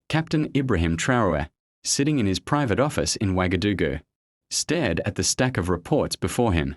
Captain Ibrahim Traoré, sitting in his private office in Ouagadougou, stared at the stack of reports before him.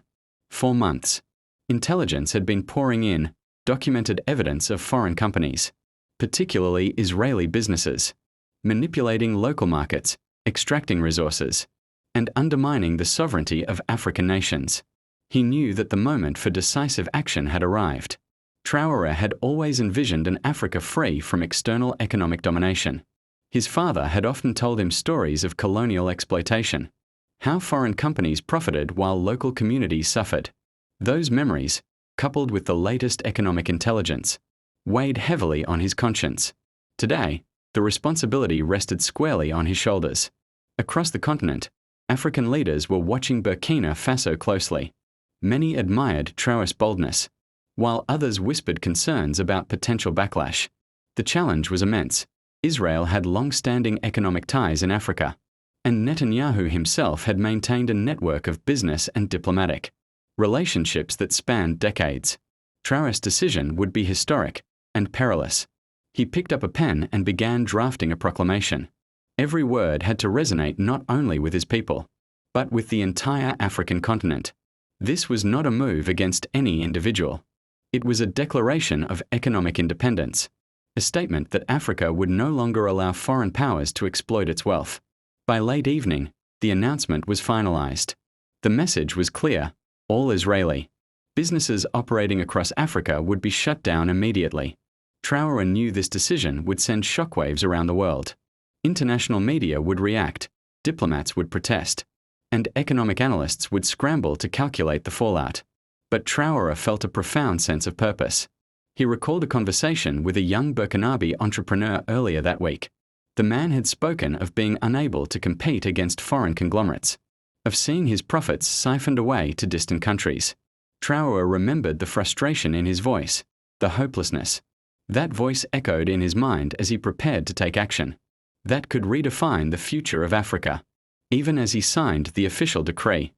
For months, intelligence had been pouring in documented evidence of foreign companies, particularly Israeli businesses, manipulating local markets, extracting resources, and undermining the sovereignty of African nations. He knew that the moment for decisive action had arrived. Traoré had always envisioned an Africa free from external economic domination. His father had often told him stories of colonial exploitation, how foreign companies profited while local communities suffered. Those memories, coupled with the latest economic intelligence, weighed heavily on his conscience. Today, the responsibility rested squarely on his shoulders. Across the continent, African leaders were watching Burkina Faso closely. Many admired Traoré's boldness, while others whispered concerns about potential backlash. The challenge was immense. Israel had long-standing economic ties in Africa, and Netanyahu himself had maintained a network of business and diplomatic relationships that spanned decades. Traoré's decision would be historic and perilous. He picked up a pen and began drafting a proclamation. Every word had to resonate not only with his people, but with the entire African continent. This was not a move against any individual. It was a declaration of economic independence, a statement that Africa would no longer allow foreign powers to exploit its wealth. By late evening, the announcement was finalized. The message was clear: all Israeli businesses operating across Africa would be shut down immediately. Traoré knew this decision would send shockwaves around the world. International media would react, diplomats would protest, and economic analysts would scramble to calculate the fallout. But Traoré felt a profound sense of purpose. He recalled a conversation with a young Burkinabe entrepreneur earlier that week. The man had spoken of being unable to compete against foreign conglomerates, of seeing his profits siphoned away to distant countries. Traoré remembered the frustration in his voice, the hopelessness. That voice echoed in his mind as he prepared to take action. That could redefine the future of Africa. Even as he signed the official decree,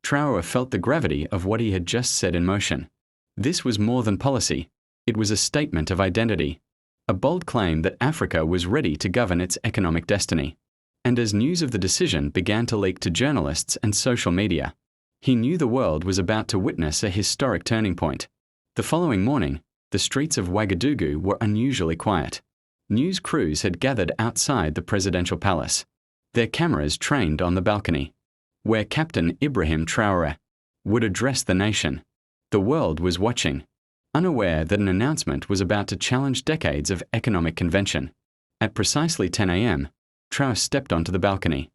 Traoré felt the gravity of what he had just set in motion. This was more than policy. It was a statement of identity, a bold claim that Africa was ready to govern its economic destiny. And as news of the decision began to leak to journalists and social media, he knew the world was about to witness a historic turning point. The following morning, the streets of Ouagadougou were unusually quiet. News crews had gathered outside the presidential palace, their cameras trained on the balcony, where Captain Ibrahim Traoré would address the nation. The world was watching, unaware that an announcement was about to challenge decades of economic convention. At precisely 10 a.m., Traoré stepped onto the balcony.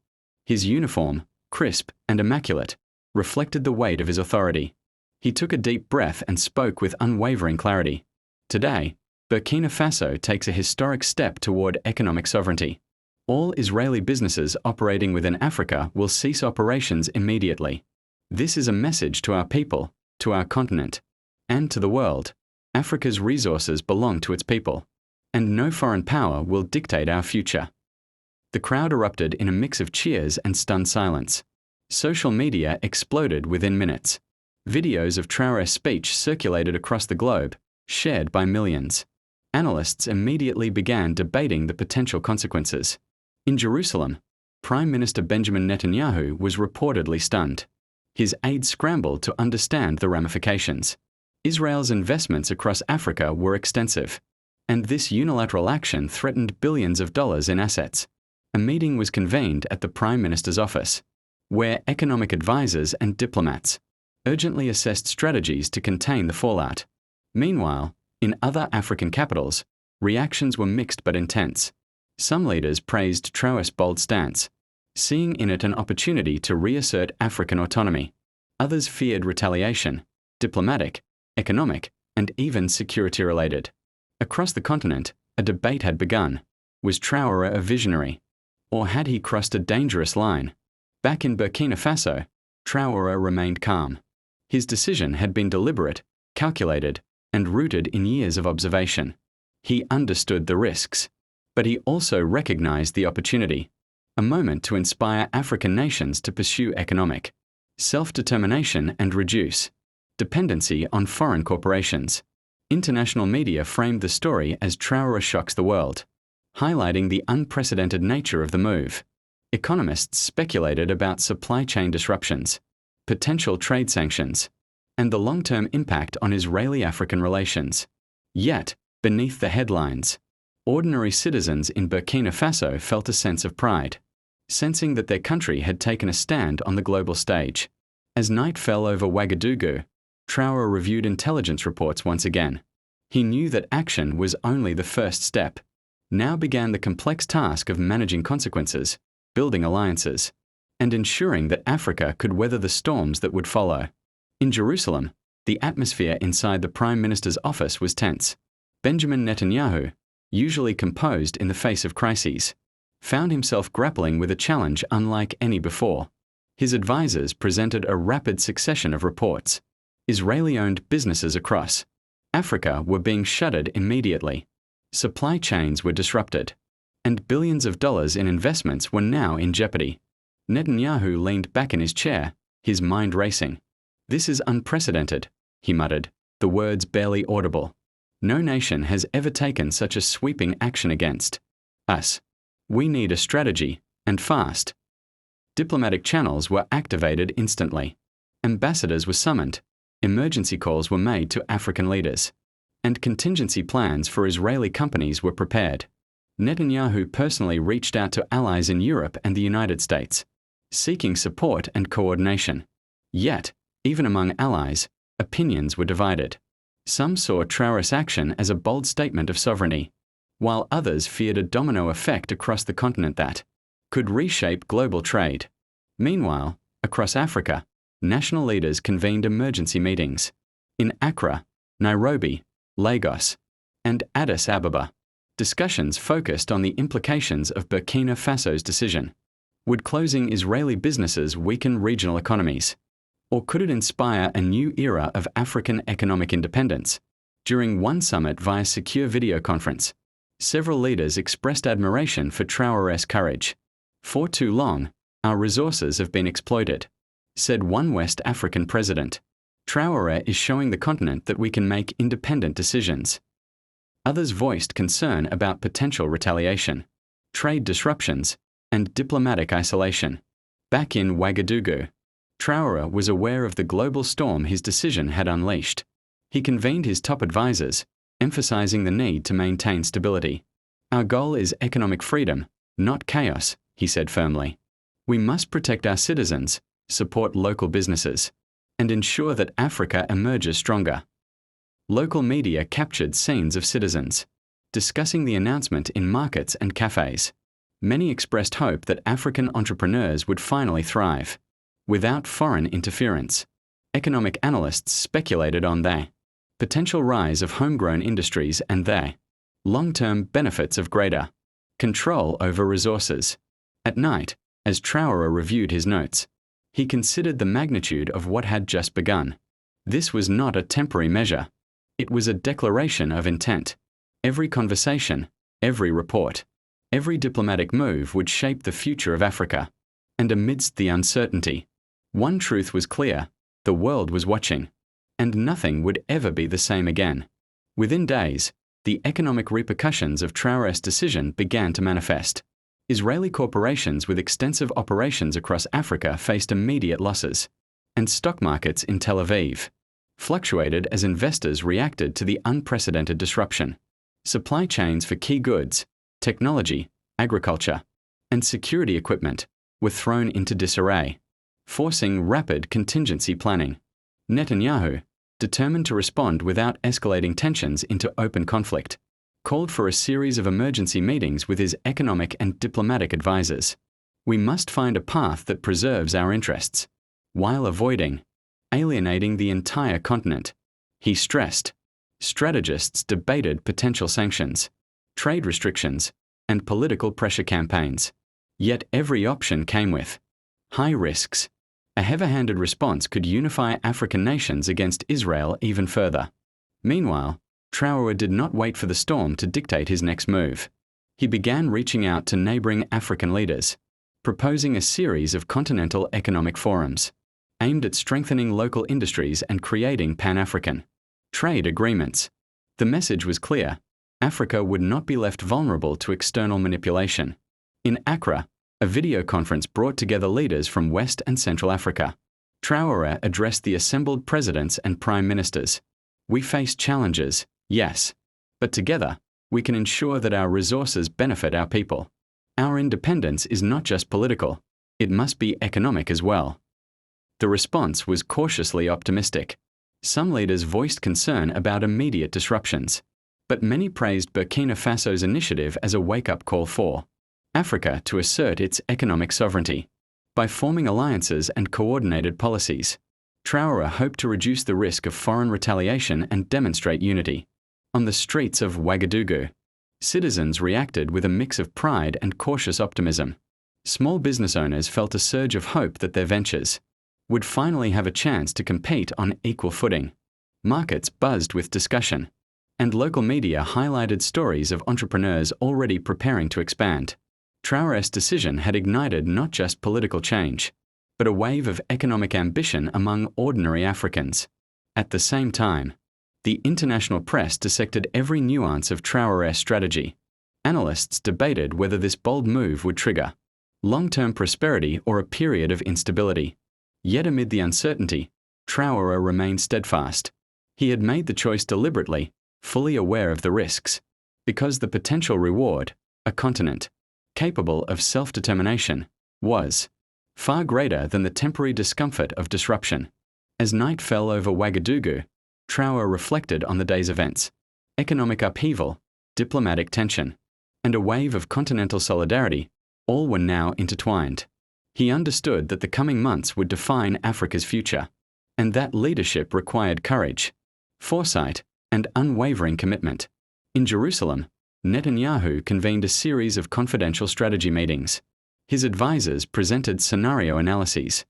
His uniform, crisp and immaculate, reflected the weight of his authority. He took a deep breath and spoke with unwavering clarity. Today, Burkina Faso takes a historic step toward economic sovereignty. All Israeli businesses operating within Africa will cease operations immediately. This is a message to our people, to our continent, and to the world. Africa's resources belong to its people, and no foreign power will dictate our future. The crowd erupted in a mix of cheers and stunned silence. Social media exploded within minutes. Videos of Traoré's speech circulated across the globe, shared by millions. Analysts immediately began debating the potential consequences. In Jerusalem, Prime Minister Benjamin Netanyahu was reportedly stunned. His aides scrambled to understand the ramifications. Israel's investments across Africa were extensive, and this unilateral action threatened billions of dollars in assets. A meeting was convened at the Prime Minister's office, where economic advisors and diplomats urgently assessed strategies to contain the fallout. Meanwhile, in other African capitals, reactions were mixed but intense. Some leaders praised Traoré's bold stance, seeing in it an opportunity to reassert African autonomy. Others feared retaliation, diplomatic, economic, and even security-related. Across the continent, a debate had begun. Was Traoré a visionary? Or had he crossed a dangerous line? Back in Burkina Faso, Traoré remained calm. His decision had been deliberate, calculated, and rooted in years of observation. He understood the risks, but he also recognized the opportunity, a moment to inspire African nations to pursue economic self-determination and reduce dependency on foreign corporations. International media framed the story as Traoré shocks the world, highlighting the unprecedented nature of the move. Economists speculated about supply chain disruptions, potential trade sanctions, and the long-term impact on Israeli-African relations. Yet, beneath the headlines, ordinary citizens in Burkina Faso felt a sense of pride, sensing that their country had taken a stand on the global stage. As night fell over Ouagadougou, Traoré reviewed intelligence reports once again. He knew that action was only the first step. Now began the complex task of managing consequences, building alliances, and ensuring that Africa could weather the storms that would follow. In Jerusalem, the atmosphere inside the Prime Minister's office was tense. Benjamin Netanyahu, usually composed in the face of crises, found himself grappling with a challenge unlike any before. His advisors presented a rapid succession of reports. Israeli-owned businesses across Africa were being shuttered immediately. Supply chains were disrupted, and billions of dollars in investments were now in jeopardy. Netanyahu leaned back in his chair, his mind racing. "This is unprecedented," he muttered, the words barely audible. "No nation has ever taken such a sweeping action against us. We need a strategy, and fast." Diplomatic channels were activated instantly. Ambassadors were summoned, emergency calls were made to African leaders, and contingency plans for Israeli companies were prepared. Netanyahu personally reached out to allies in Europe and the United States, seeking support and coordination. Yet, even among allies, opinions were divided. Some saw Traoré's action as a bold statement of sovereignty, while others feared a domino effect across the continent that could reshape global trade. Meanwhile, across Africa, national leaders convened emergency meetings in Accra, Nairobi, Lagos, and Addis Ababa. Discussions focused on the implications of Burkina Faso's decision. Would closing Israeli businesses weaken regional economies? Or could it inspire a new era of African economic independence? During one summit via secure video conference, several leaders expressed admiration for Traoré's courage. "For too long, our resources have been exploited," said one West African president. "Traoré is showing the continent that we can make independent decisions." Others voiced concern about potential retaliation, trade disruptions, and diplomatic isolation. Back in Ouagadougou, Traoré was aware of the global storm his decision had unleashed. He convened his top advisors, emphasizing the need to maintain stability. "Our goal is economic freedom, not chaos," he said firmly. "We must protect our citizens, support local businesses, and ensure that Africa emerges stronger." Local media captured scenes of citizens discussing the announcement in markets and cafes. Many expressed hope that African entrepreneurs would finally thrive without foreign interference. Economic analysts speculated on the potential rise of homegrown industries and the long-term benefits of greater control over resources. At night, as Traoré reviewed his notes, he considered the magnitude of what had just begun. This was not a temporary measure. It was a declaration of intent. Every conversation, every report, every diplomatic move would shape the future of Africa. And amidst the uncertainty, one truth was clear: the world was watching, and nothing would ever be the same again. Within days, the economic repercussions of Traoré's decision began to manifest. Israeli corporations with extensive operations across Africa faced immediate losses, and stock markets in Tel Aviv fluctuated as investors reacted to the unprecedented disruption. Supply chains for key goods, technology, agriculture, and security equipment were thrown into disarray, forcing rapid contingency planning. Netanyahu, determined to respond without escalating tensions into open conflict, called for a series of emergency meetings with his economic and diplomatic advisors. "We must find a path that preserves our interests, while avoiding alienating the entire continent," he stressed. Strategists debated potential sanctions, trade restrictions, and political pressure campaigns. Yet every option came with high risks. A heavy-handed response could unify African nations against Israel even further. Meanwhile, Traoré did not wait for the storm to dictate his next move. He began reaching out to neighboring African leaders, proposing a series of continental economic forums aimed at strengthening local industries and creating Pan-African trade agreements. The message was clear: Africa would not be left vulnerable to external manipulation. In Accra, a video conference brought together leaders from West and Central Africa. Traoré addressed the assembled presidents and prime ministers. We face challenges, yes, but together, we can ensure that our resources benefit our people. Our independence is not just political, it must be economic as well. The response was cautiously optimistic. Some leaders voiced concern about immediate disruptions, but many praised Burkina Faso's initiative as a wake-up call for Africa to assert its economic sovereignty. By forming alliances and coordinated policies, Traoré hoped to reduce the risk of foreign retaliation and demonstrate unity. On the streets of Ouagadougou, citizens reacted with a mix of pride and cautious optimism. Small business owners felt a surge of hope that their ventures would finally have a chance to compete on equal footing. Markets buzzed with discussion, and local media highlighted stories of entrepreneurs already preparing to expand. Traoré's decision had ignited not just political change, but a wave of economic ambition among ordinary Africans. At the same time, the international press dissected every nuance of Traoré's strategy. Analysts debated whether this bold move would trigger long-term prosperity or a period of instability. Yet amid the uncertainty, Traoré remained steadfast. He had made the choice deliberately, fully aware of the risks, because the potential reward, a continent capable of self-determination, was far greater than the temporary discomfort of disruption. As night fell over Ouagadougou, Traoré reflected on the day's events: economic upheaval, diplomatic tension, and a wave of continental solidarity, all were now intertwined. He understood that the coming months would define Africa's future, and that leadership required courage, foresight, and unwavering commitment. In Jerusalem, Netanyahu convened a series of confidential strategy meetings. His advisors presented scenario analyses,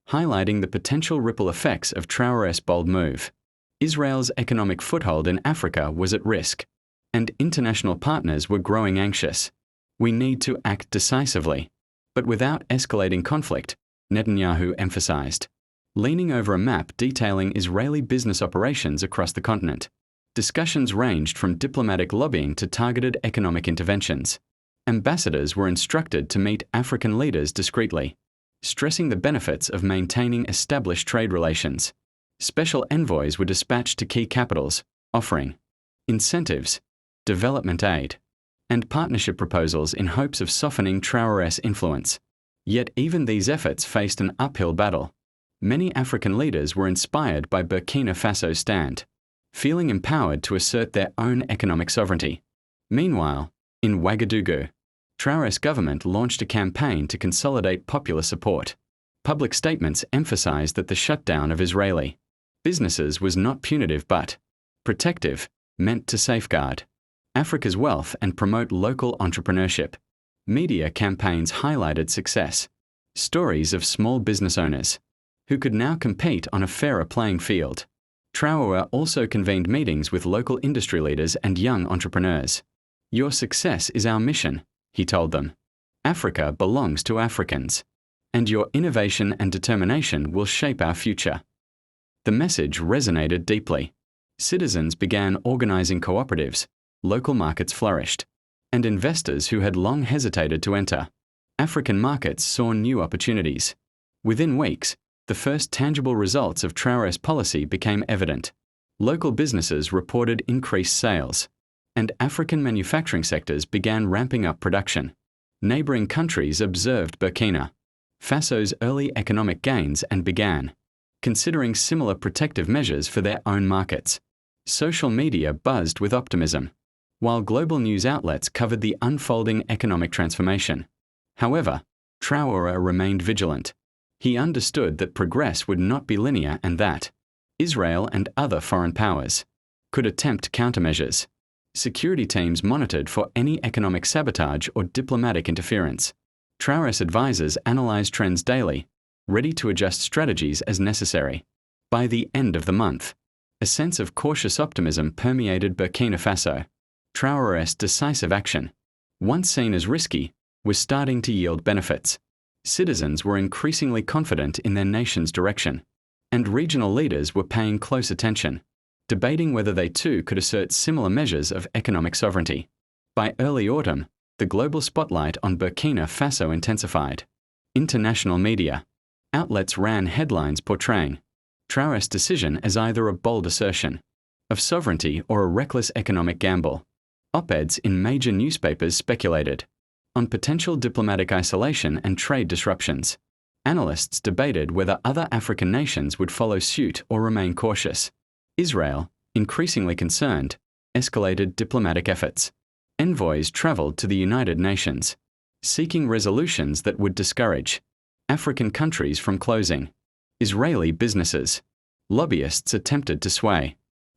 highlighting the potential ripple effects of Traoré's bold move. Israel's economic foothold in Africa was at risk, and international partners were growing anxious. We need to act decisively, but without escalating conflict, Netanyahu emphasized, leaning over a map detailing Israeli business operations across the continent. Discussions ranged from diplomatic lobbying to targeted economic interventions. Ambassadors were instructed to meet African leaders discreetly, stressing the benefits of maintaining established trade relations. Special envoys were dispatched to key capitals, offering incentives, development aid, and partnership proposals in hopes of softening Traoré's influence. Yet even these efforts faced an uphill battle. Many African leaders were inspired by Burkina Faso's stand, feeling empowered to assert their own economic sovereignty. Meanwhile, in Ouagadougou, Traoré's government launched a campaign to consolidate popular support. Public statements emphasized that the shutdown of Israeli businesses was not punitive but protective, meant to safeguard Africa's wealth and promote local entrepreneurship. Media campaigns highlighted success stories of small business owners who could now compete on a fairer playing field. Traoré also convened meetings with local industry leaders and young entrepreneurs. "Your success is our mission," he told them. "Africa belongs to Africans, and your innovation and determination will shape our future." The message resonated deeply. Citizens began organizing cooperatives, local markets flourished, and investors who had long hesitated to enter African markets saw new opportunities. Within weeks, the first tangible results of Traoré's policy became evident. Local businesses reported increased sales, and African manufacturing sectors began ramping up production. Neighboring countries observed Burkina Faso's early economic gains and began considering similar protective measures for their own markets. Social media buzzed with optimism, while global news outlets covered the unfolding economic transformation. However, Traoré remained vigilant. He understood that progress would not be linear and that Israel and other foreign powers could attempt countermeasures. Security teams monitored for any economic sabotage or diplomatic interference. Traoré's advisors analyzed trends daily, ready to adjust strategies as necessary. By the end of the month, a sense of cautious optimism permeated Burkina Faso. Traoré's decisive action, once seen as risky, was starting to yield benefits. Citizens were increasingly confident in their nation's direction, and regional leaders were paying close attention. debating whether they too could assert similar measures of economic sovereignty. By early autumn, the global spotlight on Burkina Faso intensified. International media outlets ran headlines portraying Traoré's decision as either a bold assertion of sovereignty or a reckless economic gamble. Op-eds in major newspapers speculated on potential diplomatic isolation and trade disruptions. Analysts debated whether other African nations would follow suit or remain cautious. Israel, increasingly concerned, escalated diplomatic efforts. Envoys traveled to the United Nations, seeking resolutions that would discourage African countries from closing. Israeli businesses, lobbyists attempted to sway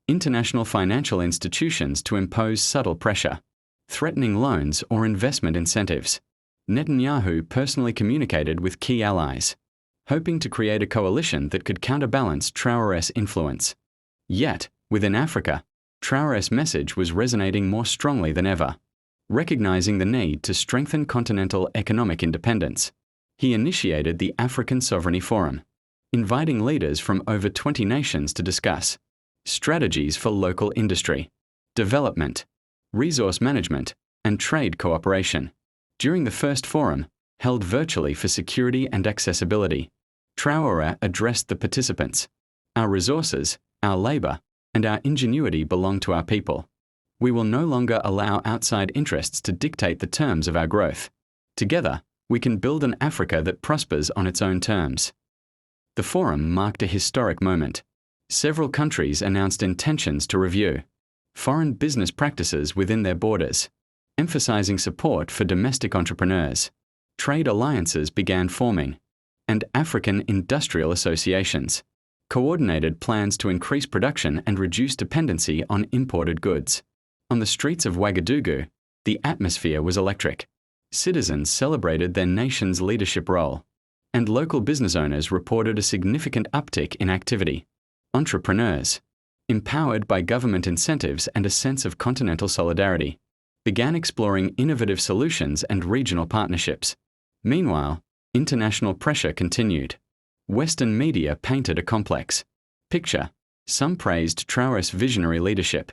international financial institutions to impose subtle pressure, threatening loans or investment incentives. Netanyahu personally communicated with key allies, hoping to create a coalition that could counterbalance Traoré's influence. Yet, within Africa, Traoré's message was resonating more strongly than ever. Recognizing the need to strengthen continental economic independence, he initiated the African Sovereignty Forum, inviting leaders from over 20 nations to discuss strategies for local industry, development, resource management, and trade cooperation. During the first forum, held virtually for security and accessibility, Traoré addressed the participants. Our resources, our labor, and our ingenuity belong to our people. We will no longer allow outside interests to dictate the terms of our growth. Together, we can build an Africa that prospers on its own terms. The forum marked a historic moment. Several countries announced intentions to review foreign business practices within their borders, emphasizing support for domestic entrepreneurs. Trade alliances began forming, and African industrial associations coordinated plans to increase production and reduce dependency on imported goods. On the streets of Ouagadougou, the atmosphere was electric. Citizens celebrated their nation's leadership role, and local business owners reported a significant uptick in activity. Entrepreneurs, empowered by government incentives and a sense of continental solidarity, began exploring innovative solutions and regional partnerships. Meanwhile, international pressure continued. Western media painted a complex picture. Some praised Traoré's visionary leadership,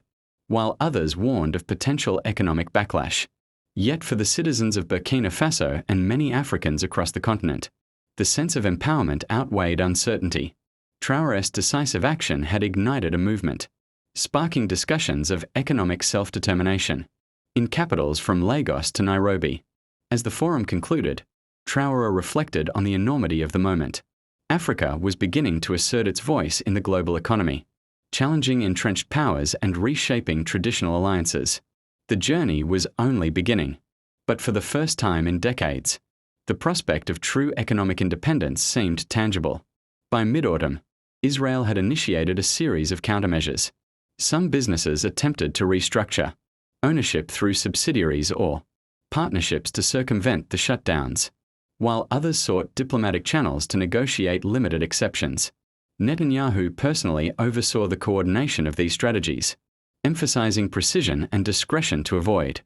while others warned of potential economic backlash. Yet for the citizens of Burkina Faso and many Africans across the continent, the sense of empowerment outweighed uncertainty. Traoré's decisive action had ignited a movement, sparking discussions of economic self-determination in capitals from Lagos to Nairobi. As the forum concluded, Traoré reflected on the enormity of the moment. Africa was beginning to assert its voice in the global economy, challenging entrenched powers and reshaping traditional alliances. The journey was only beginning, but for the first time in decades, the prospect of true economic independence seemed tangible. By mid-autumn, Israel had initiated a series of countermeasures. Some businesses attempted to restructure ownership through subsidiaries or partnerships to circumvent the shutdowns, while others sought diplomatic channels to negotiate limited exceptions. Netanyahu personally oversaw the coordination of these strategies, emphasizing precision and discretion to avoid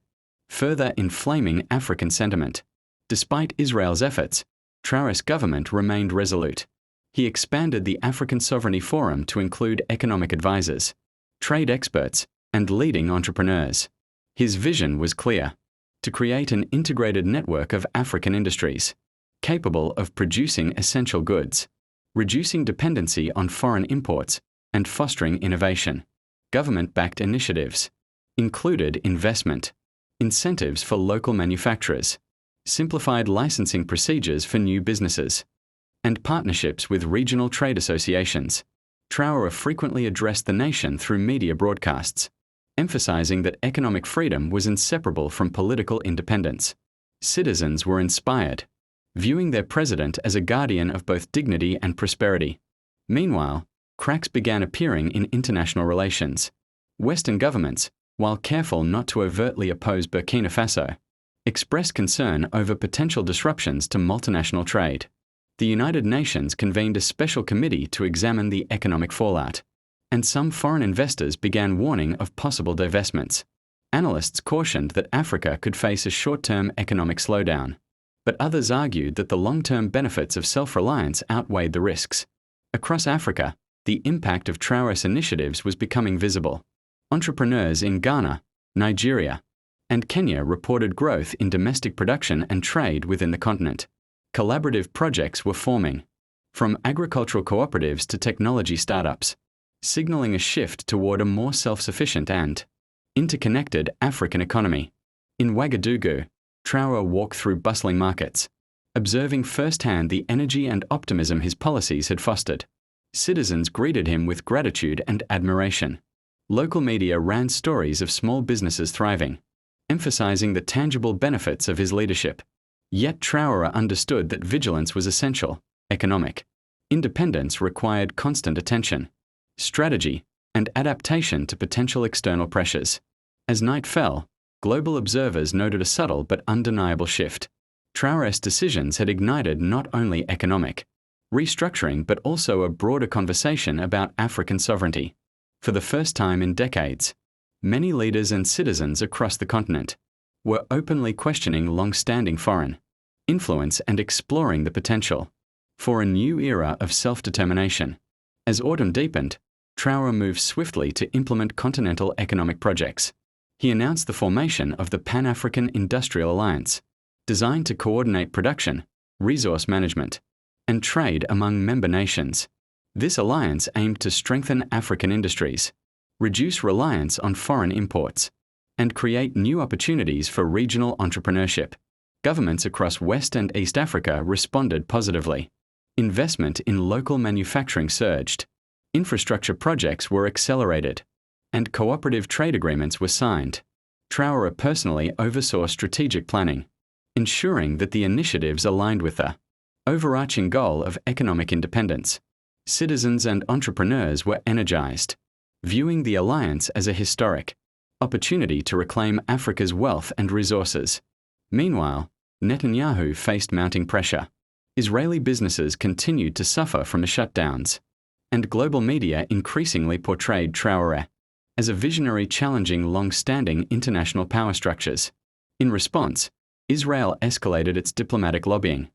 further inflaming African sentiment. Despite Israel's efforts, Traoré's government remained resolute. He expanded the African Sovereignty Forum to include economic advisors, trade experts, and leading entrepreneurs. His vision was clear: to create an integrated network of African industries, capable of producing essential goods, reducing dependency on foreign imports, and fostering innovation. Government-backed initiatives included investment, incentives for local manufacturers, simplified licensing procedures for new businesses, and partnerships with regional trade associations. Traoré frequently addressed the nation through media broadcasts, emphasizing that economic freedom was inseparable from political independence. Citizens were inspired, viewing their president as a guardian of both dignity and prosperity. Meanwhile, cracks began appearing in international relations. Western governments, while careful not to overtly oppose Burkina Faso, expressed concern over potential disruptions to multinational trade. The United Nations convened a special committee to examine the economic fallout, and some foreign investors began warning of possible divestments. Analysts cautioned that Africa could face a short-term economic slowdown, but others argued that the long-term benefits of self-reliance outweighed the risks. Across Africa, the impact of Traoré's initiatives was becoming visible. Entrepreneurs in Ghana, Nigeria, and Kenya reported growth in domestic production and trade within the continent. Collaborative projects were forming, from agricultural cooperatives to technology startups, signaling a shift toward a more self-sufficient and interconnected African economy. In Ouagadougou, Traoré walked through bustling markets, observing firsthand the energy and optimism his policies had fostered. Citizens greeted him with gratitude and admiration. Local media ran stories of small businesses thriving, emphasizing the tangible benefits of his leadership. Yet Traoré understood that vigilance was essential. Economic independence required constant attention, strategy, and adaptation to potential external pressures. As night fell, global observers noted a subtle but undeniable shift. Traoré's decisions had ignited not only economic restructuring but also a broader conversation about African sovereignty. For the first time in decades, many leaders and citizens across the continent were openly questioning long-standing foreign influence and exploring the potential for a new era of self-determination. As autumn deepened, Traoré moved swiftly to implement continental economic projects. He announced the formation of the Pan-African Industrial Alliance, designed to coordinate production, resource management, and trade among member nations. This alliance aimed to strengthen African industries, reduce reliance on foreign imports, and create new opportunities for regional entrepreneurship. Governments across West and East Africa responded positively. Investment in local manufacturing surged, infrastructure projects were accelerated, and cooperative trade agreements were signed. Traoré personally oversaw strategic planning, ensuring that the initiatives aligned with the overarching goal of economic independence. Citizens and entrepreneurs were energized, viewing the alliance as a historic opportunity to reclaim Africa's wealth and resources. Meanwhile, Netanyahu faced mounting pressure. Israeli businesses continued to suffer from the shutdowns, and global media increasingly portrayed Traoré as a visionary challenging long-standing international power structures. In response, Israel escalated its diplomatic lobbying,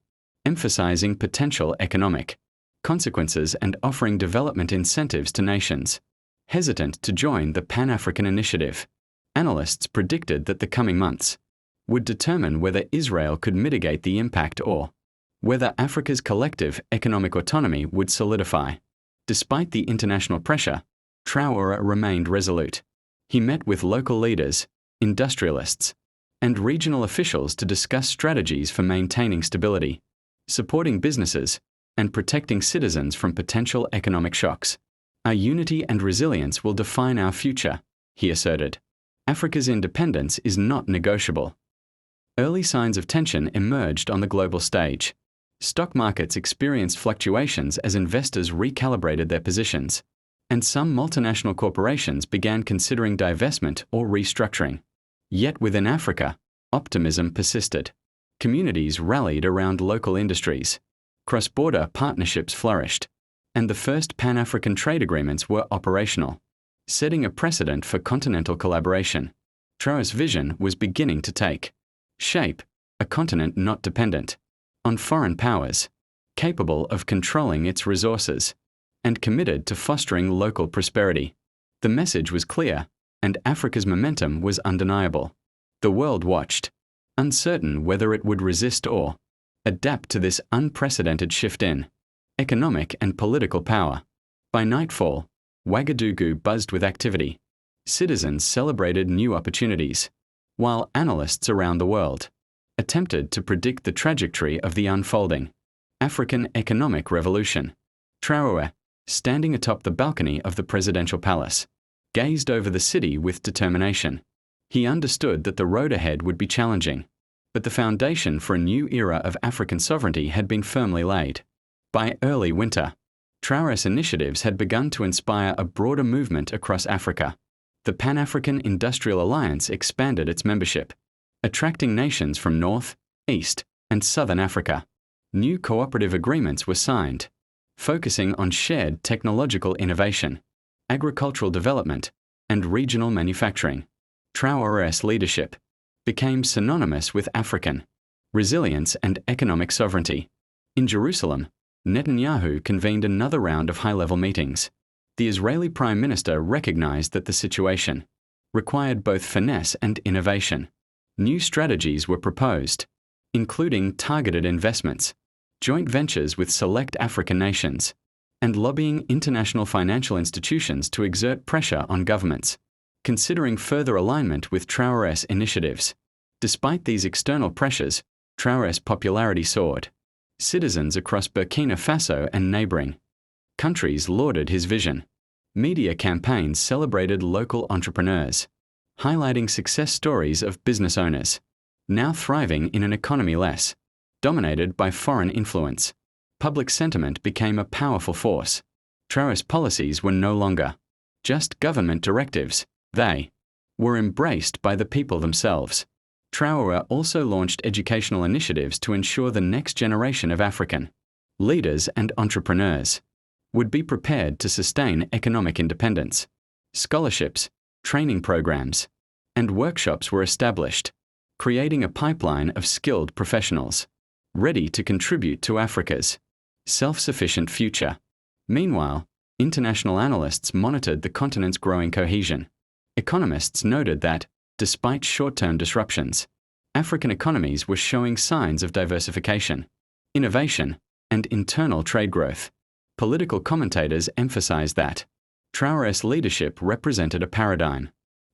emphasizing potential economic consequences and offering development incentives to nations hesitant to join the Pan-African Initiative. Analysts predicted that the coming months would determine whether Israel could mitigate the impact or whether Africa's collective economic autonomy would solidify. Despite the international pressure, Traoré remained resolute. He met with local leaders, industrialists, and regional officials to discuss strategies for maintaining stability, supporting businesses, and protecting citizens from potential economic shocks. Our unity and resilience will define our future, he asserted. Africa's independence is not negotiable. Early signs of tension emerged on the global stage. Stock markets experienced fluctuations as investors recalibrated their positions, and some multinational corporations began considering divestment or restructuring. Yet within Africa, optimism persisted. Communities rallied around local industries. Cross-border partnerships flourished, and the first Pan-African trade agreements were operational, setting a precedent for continental collaboration. Traoré's vision was beginning to take shape, a continent not dependent on foreign powers, capable of controlling its resources, and committed to fostering local prosperity. The message was clear, and Africa's momentum was undeniable. The world watched, uncertain whether it would resist or adapt to this unprecedented shift in economic and political power. By nightfall, Ouagadougou buzzed with activity. Citizens celebrated new opportunities, while analysts around the world attempted to predict the trajectory of the unfolding African economic revolution. Traoré, standing atop the balcony of the presidential palace, gazed over the city with determination. He understood that the road ahead would be challenging, but the foundation for a new era of African sovereignty had been firmly laid. By early winter, Traoré's initiatives had begun to inspire a broader movement across Africa. The Pan-African Industrial Alliance expanded its membership, attracting nations from North, East, and Southern Africa. New cooperative agreements were signed, focusing on shared technological innovation, agricultural development, and regional manufacturing. Traoré's leadership became synonymous with African resilience and economic sovereignty. In Jerusalem, Netanyahu convened another round of high-level meetings, The Israeli Prime Minister recognized that the situation required both finesse and innovation. New strategies were proposed, including targeted investments, joint ventures with select African nations, and lobbying international financial institutions to exert pressure on governments, considering further alignment with Traoré's initiatives. Despite these external pressures, Traoré's popularity soared. Citizens across Burkina Faso and neighboring countries lauded his vision. Media campaigns celebrated local entrepreneurs, highlighting success stories of business owners, now thriving in an economy less dominated by foreign influence. Public sentiment became a powerful force. Traoré's policies were no longer just government directives, they were embraced by the people themselves. Traoré also launched educational initiatives to ensure the next generation of African leaders and entrepreneurs would be prepared to sustain economic independence. Scholarships, training programs, and workshops were established, creating a pipeline of skilled professionals ready to contribute to Africa's self-sufficient future. Meanwhile, international analysts monitored the continent's growing cohesion. Economists noted that, despite short-term disruptions, African economies were showing signs of diversification, innovation, and internal trade growth. Political commentators emphasized that Traoré's leadership represented a paradigm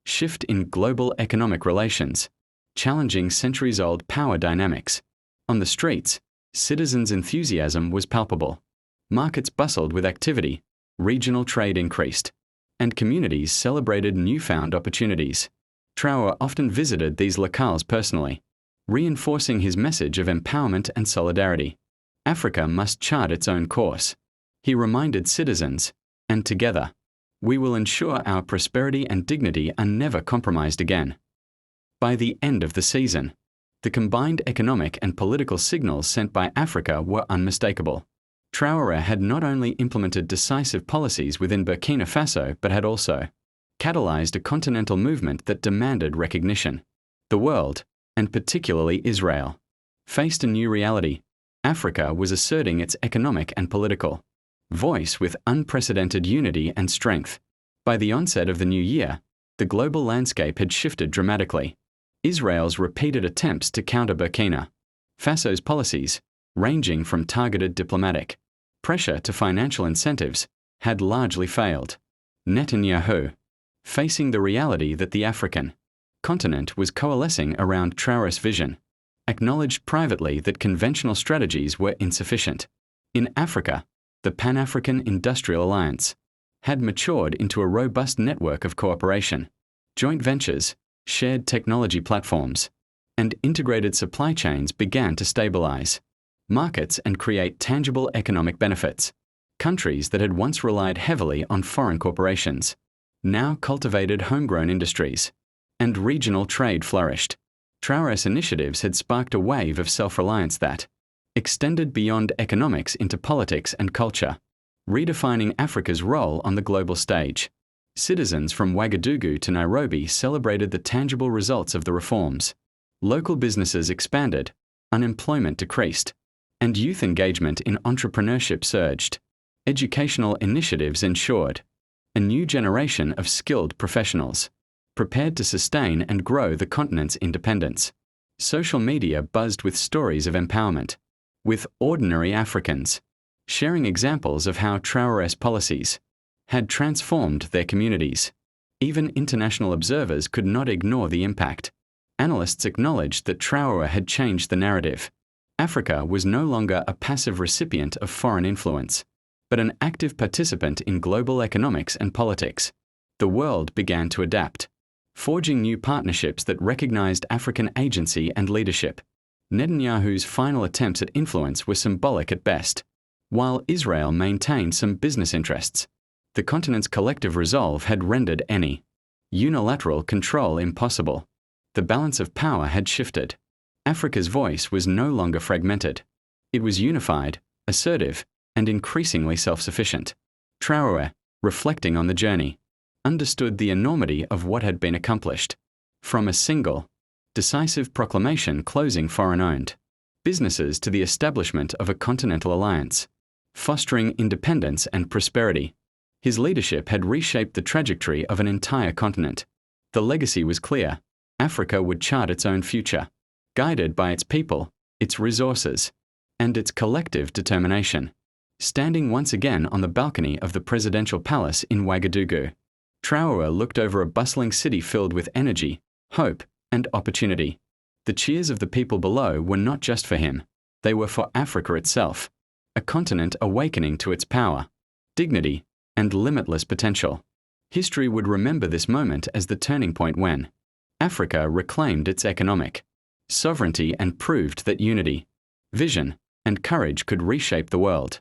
shift in global economic relations, challenging centuries-old power dynamics. On the streets, citizens' enthusiasm was palpable. Markets bustled with activity, regional trade increased, and communities celebrated newfound opportunities. Traoré often visited these locales personally, reinforcing his message of empowerment and solidarity. Africa must chart its own course. He reminded citizens, and together, we will ensure our prosperity and dignity are never compromised again. By the end of the season, the combined economic and political signals sent by Africa were unmistakable. Traoré had not only implemented decisive policies within Burkina Faso but had also catalyzed a continental movement that demanded recognition. The world, and particularly Israel, faced a new reality. Africa was asserting its economic and political voice with unprecedented unity and strength. By the onset of the new year, the global landscape had shifted dramatically. Israel's repeated attempts to counter Burkina Faso's policies, ranging from targeted diplomatic pressure to financial incentives, had largely failed. Netanyahu, facing the reality that the African continent was coalescing around Traoré's vision, acknowledged privately that conventional strategies were insufficient. In Africa, the Pan-African Industrial Alliance had matured into a robust network of cooperation, joint ventures, shared technology platforms, and integrated supply chains began to stabilize markets and create tangible economic benefits. Countries that had once relied heavily on foreign corporations now cultivated homegrown industries, and regional trade flourished. Traoré's initiatives had sparked a wave of self-reliance that extended beyond economics into politics and culture, redefining Africa's role on the global stage. Citizens from Ouagadougou to Nairobi celebrated the tangible results of the reforms. Local businesses expanded, unemployment decreased, and youth engagement in entrepreneurship surged. Educational initiatives ensured a new generation of skilled professionals, prepared to sustain and grow the continent's independence. Social media buzzed with stories of empowerment, with ordinary Africans sharing examples of how Traoré's policies had transformed their communities. Even international observers could not ignore the impact. Analysts acknowledged that Traoré had changed the narrative. Africa was no longer a passive recipient of foreign influence, but an active participant in global economics and politics. The world began to adapt, forging new partnerships that recognized African agency and leadership. Netanyahu's final attempts at influence were symbolic at best. While Israel maintained some business interests, the continent's collective resolve had rendered any unilateral control impossible. The balance of power had shifted. Africa's voice was no longer fragmented. It was unified, assertive, and increasingly self-sufficient. Traoré, reflecting on the journey, understood the enormity of what had been accomplished. From a single, decisive proclamation closing foreign-owned businesses to the establishment of a continental alliance, fostering independence and prosperity, His leadership had reshaped the trajectory of an entire continent. The legacy was clear. Africa would chart its own future, guided by its people, its resources, and its collective determination. Standing once again on the balcony of the presidential palace in Ouagadougou, Traoré looked over a bustling city filled with energy, hope, and opportunity. The cheers of the people below were not just for him. They were for Africa itself, a continent awakening to its power, dignity, and limitless potential. History would remember this moment as the turning point when Africa reclaimed its economic sovereignty and proved that unity, vision, and courage could reshape the world.